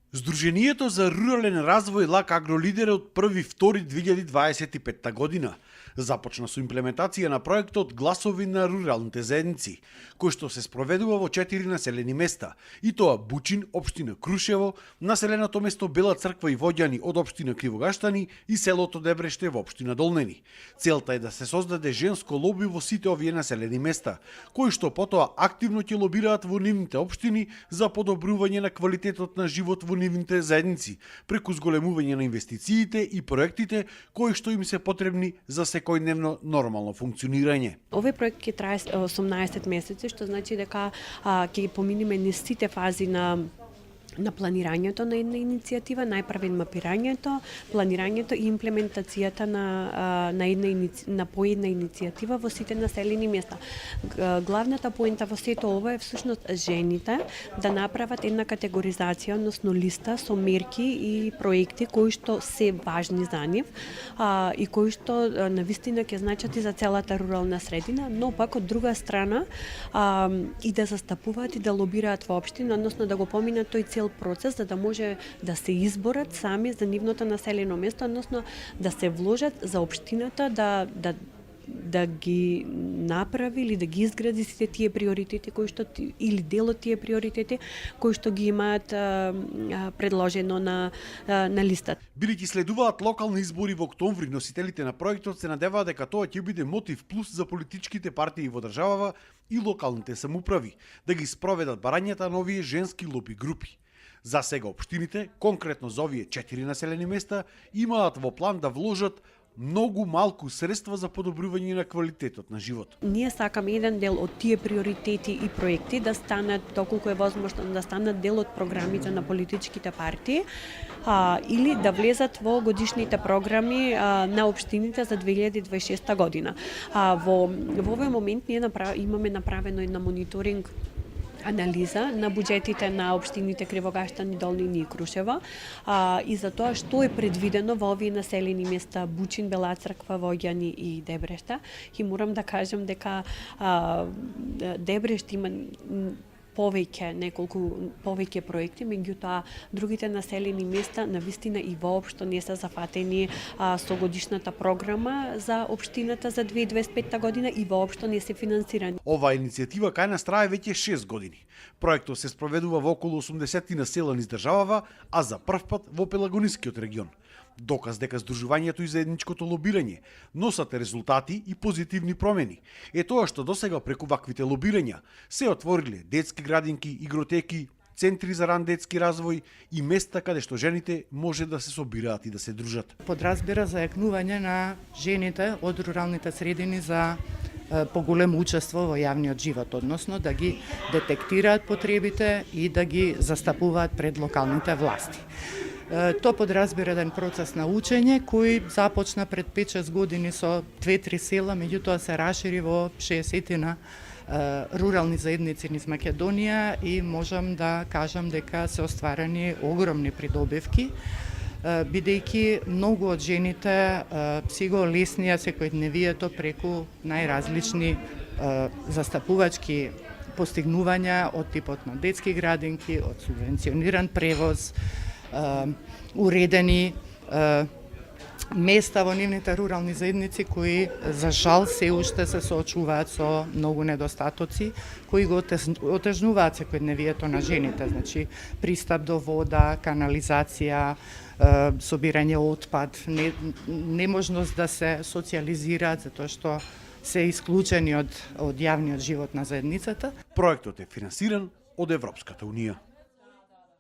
Сдруженијето за рурален развој ЛАК Агролидер од 1.2.2025 година започна со имплементација на проектот Гласови на руралните заедници, кој што се спроведува во 4 населени места, и тоа Бучин, општина Крушево, населеното место Бела Црква и Воѓани од општина Кривогаштани и селото Дебреште во општина Долнени. Целта е да се создаде женско лоби во сите овие населени места, кои што потоа активно ќе лобираат во нивните општини за подобрување на квалитетот на живот во нивните заедници, преку зголемување на инвестициите и проектите кои што им се потребни за секојдневно нормално функционирање. Овој проект ќе трае 18 месеци, што значи дека ќе поминеме низ сите фази на планирањето на една иницијатива, најпрвен мапирањето, планирањето и имплементацијата на поедна иницијатива во сите населени места. Главната поента во сето ова е всушност жените да направат една категоризација, односно листа со мерки и проекти кои што се важни за нив и кои што навистина ќе значат и за целата рурална средина, но пак од друга страна и да застапуваат и да лобираат во општина, односно да го поминат тој цел процес за да може да се изборат сами за нивното населено место, односно да се вложат за општината да ги направи или да ги изгради сите тие приоритети кои што или дел од тие приоритети кои што ги имаат предложено на листата. Бидејќи следуваат локални избори во октомври, носителите на проектот се надеваат дека тоа ќе биде мотив плюс за политичките партии во државава и локалните самоуправи да ги спроведат барањата на овие женски лоби групи. За сега општините, конкретно за овие 4 населени места, имаат во план да вложат многу малку средства за подобрување на квалитетот на живот. Ние сакаме еден дел од тие приоритети и проекти да станат, доколку е возможно, да станат дел од програмите на политичките партии или да влезат во годишните програми на општините за 2026 година. Во овој момент ние имаме направено една мониторинг анализа на буџетите на општините Кривогаштани, Долнени и Крушево и за тоа што е предвидено во овие населени места Бучин, Бела Црква, Воѓани и Дебрешта. И морам да кажам дека Дебрешт има повеќе проекти, меѓутоа другите населени места навистина и воопшто не се зафатени со годишната програма за општината за 2025 година и воопшто не се финансирани. Оваа иницијатива кај нас трае веќе 6 години. Проектот се спроведува во околу 80 насела низ државава, а за прв пат во Пелагонискиот регион. Доказ дека здружувањето и заедничкото лобирање носат резултати и позитивни промени е тоа што досега преку ваквите лобирања се отвориле детски градинки, игротеки, центри за ран детски развој и места каде што жените може да се собираат и да се дружат. Подразбира зајакнување на жените од руралните средини за поголемо учество во јавниот живот, односно да ги детектираат потребите и да ги застапуваат пред локалните власти. Тоа подразбира еден процес на учење кој започна пред 5-6 години со 2-3 села, меѓутоа се расшири во 60 рурални заедници низ Македонија и можам да кажам дека се остварени огромни придобивки, бидејќи многу од жените си го леснија секојдневието преку најразлични застапувачки постигнувања од типот на детски градинки, од субвенциониран превоз, уредени места во нивните рурални заедници кои за жал се уште се соочуваат со многу недостатоци кои го отежнуваат секојдневието на жените, значи пристап до вода, канализација, собирање отпад, неможност да се социјализираат затоа што се исклучени од јавниот живот на заедницата. Проектот е финансиран од Европската унија.